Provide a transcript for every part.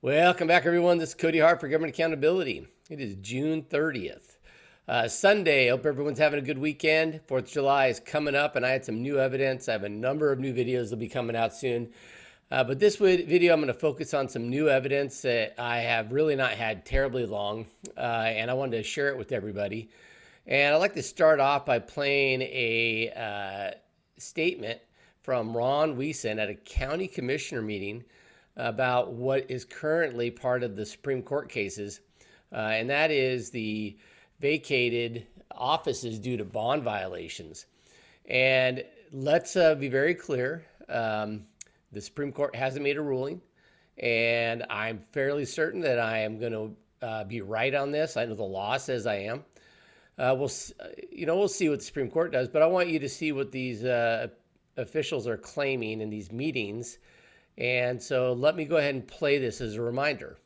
Welcome back, everyone. This is Cody Hart for Government Accountability. It is June 30th, Sunday. I hope everyone's having a good weekend. 4th of July is coming up, and I had some new evidence. I have a number of new videos that will be coming out soon. But this video, I'm going to focus on some new evidence that I have really not had terribly long, and I wanted to share it with everybody. And I'd like to start off by playing a statement from Ron Wesen at a county commissioner meeting about what is currently part of the Supreme Court cases, and that is the vacated offices due to bond violations. And let's be very clear. The Supreme Court hasn't made a ruling, and I'm fairly certain that I am going to be right on this. I know the law says I am. We'll see what the Supreme Court does, but I want you to see what these officials are claiming in these meetings. And so let me go ahead and play this as a reminder.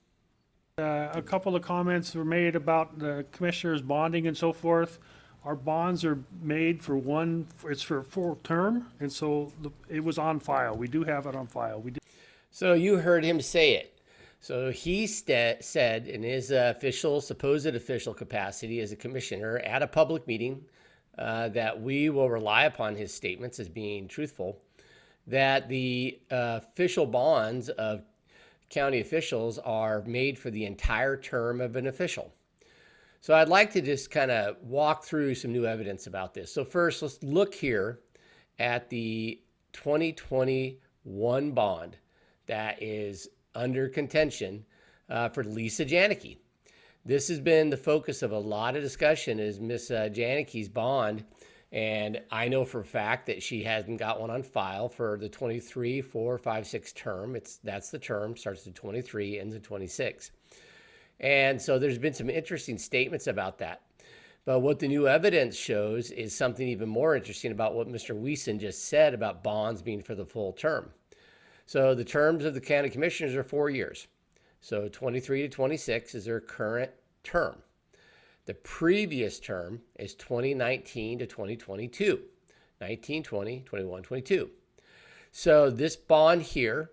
A couple of comments were made about the commissioners bonding and so forth. Our bonds are made for it's for a full term, and so it was on file. We do have it on file. So you heard him say it. So he said in his supposed official capacity as a commissioner at a public meeting that we will rely upon his statements as being truthful, that the official bonds of county officials are made for the entire term of an official. So I'd like to just kind of walk through some new evidence about this. So first, let's look here at the 2021 bond that is under contention for Lisa Janicki. This has been the focus of a lot of discussion, is Miss Janicki's bond. And I know for a fact that she hasn't got one on file for the 23, 4, 5, 6 term. That's the term, starts at 23, ends at 26. And so there's been some interesting statements about that. But what the new evidence shows is something even more interesting about what Mr. Wesen just said about bonds being for the full term. So the terms of the county commissioners are 4 years. So 23 to 26 is their current term. The previous term is 2019 to 2022, 19, 20, 21, 22. So this bond here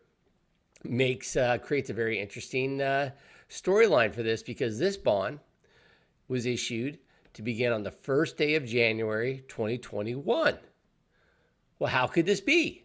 creates a very interesting storyline for this, because this bond was issued to begin on the first day of January 2021. Well, how could this be?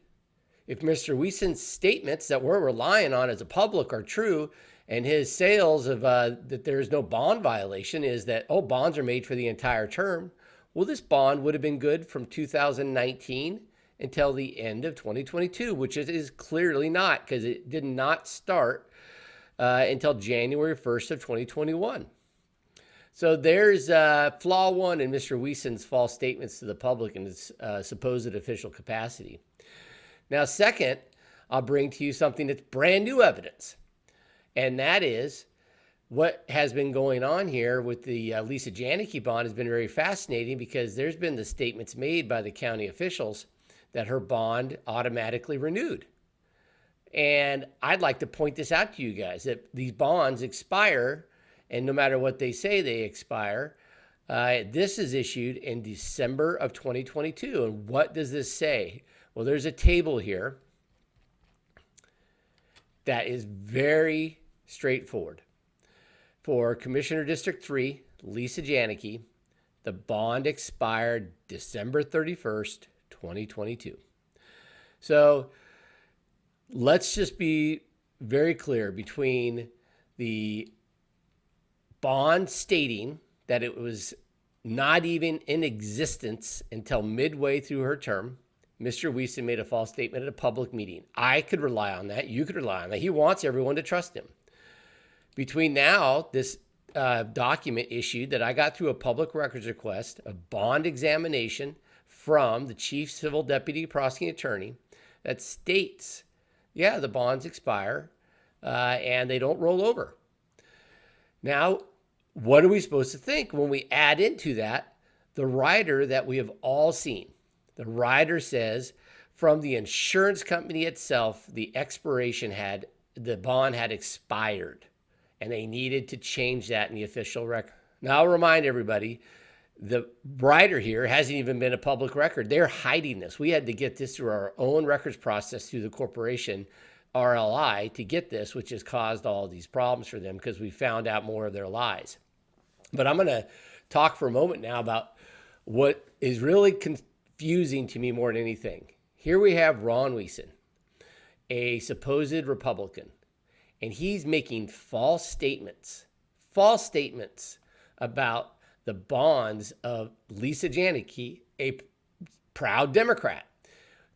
If Mr. Wesen's statements that we're relying on as a public are true, and his sales of that there's no bond violation is that, bonds are made for the entire term. Well, this bond would have been good from 2019 until the end of 2022, which it is clearly not, because it did not start until January 1st of 2021. So there's flaw one in Mr. Wesen's false statements to the public in his supposed official capacity. Now, second, I'll bring to you something that's brand new evidence. And that is what has been going on here with the Lisa Janicki bond has been very fascinating, because there's been the statements made by the county officials that her bond automatically renewed. And I'd like to point this out to you guys, that these bonds expire, and no matter what they say, they expire. This is issued in December of 2022. And what does this say? Well, there's a table here that is very straightforward. For Commissioner District 3, Lisa Janicki, the bond expired December 31st, 2022. So let's just be very clear between the bond stating that it was not even in existence until midway through her term. Mr. Wesen made a false statement at a public meeting. I could rely on that. You could rely on that. He wants everyone to trust him. Between now, this document issued that I got through a public records request, a bond examination from the chief civil deputy prosecuting attorney that states, the bonds expire and they don't roll over. Now, what are we supposed to think when we add into that the rider that we have all seen? The rider says from the insurance company itself, the bond had expired, and they needed to change that in the official record. Now, I'll remind everybody, the rider here hasn't even been a public record. They're hiding this. We had to get this through our own records process through the corporation RLI to get this, which has caused all these problems for them because we found out more of their lies. But I'm going to talk for a moment now about what is really confusing to me more than anything. Here we have Ron Wesen, a supposed Republican, and he's making false statements about the bonds of Lisa Janicki, a proud Democrat.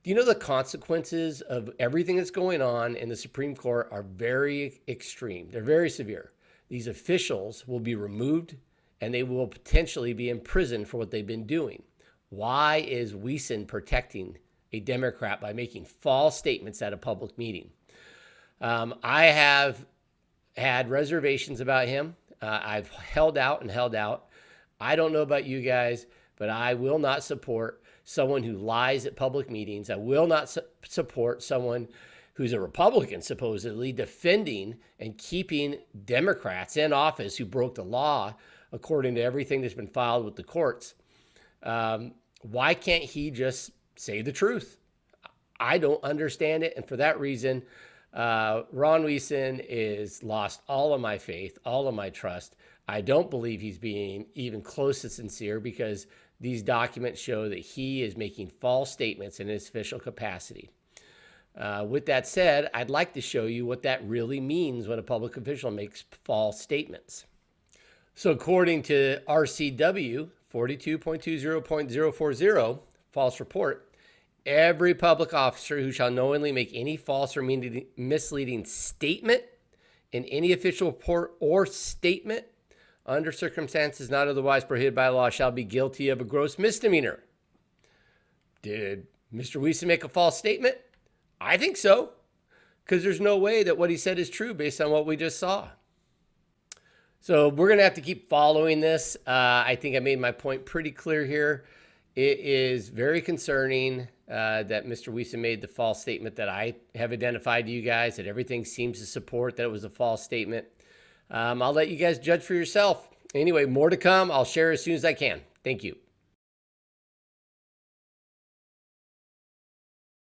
Do you know the consequences of everything that's going on in the Supreme Court are very extreme? They're very severe. These officials will be removed and they will potentially be imprisoned for what they've been doing. Why is Wesen protecting a Democrat by making false statements at a public meeting? I have had reservations about him. I've held out. I don't know about you guys, but I will not support someone who lies at public meetings. I will not support someone who's a Republican, supposedly, defending and keeping Democrats in office who broke the law, according to everything that's been filed with the courts. Why can't he just say the truth? I don't understand it. And for that reason, Ron Wesen is lost all of my faith, all of my trust. I don't believe he's being even close to sincere because these documents show that he is making false statements in his official capacity. With that said, I'd like to show you what that really means when a public official makes false statements. So according to RCW 42.20.040, false report, every public officer who shall knowingly make any false or misleading statement in any official report or statement under circumstances not otherwise prohibited by law shall be guilty of a gross misdemeanor. Did Mr. Wesen make a false statement? I think so, because there's no way that what he said is true based on what we just saw. So we're going to have to keep following this. I think I made my point pretty clear here. It is very concerning that Mr. Wesen made the false statement that I have identified to you guys, that everything seems to support that it was a false statement. I'll let you guys judge for yourself. Anyway, more to come. I'll share as soon as I can. Thank you.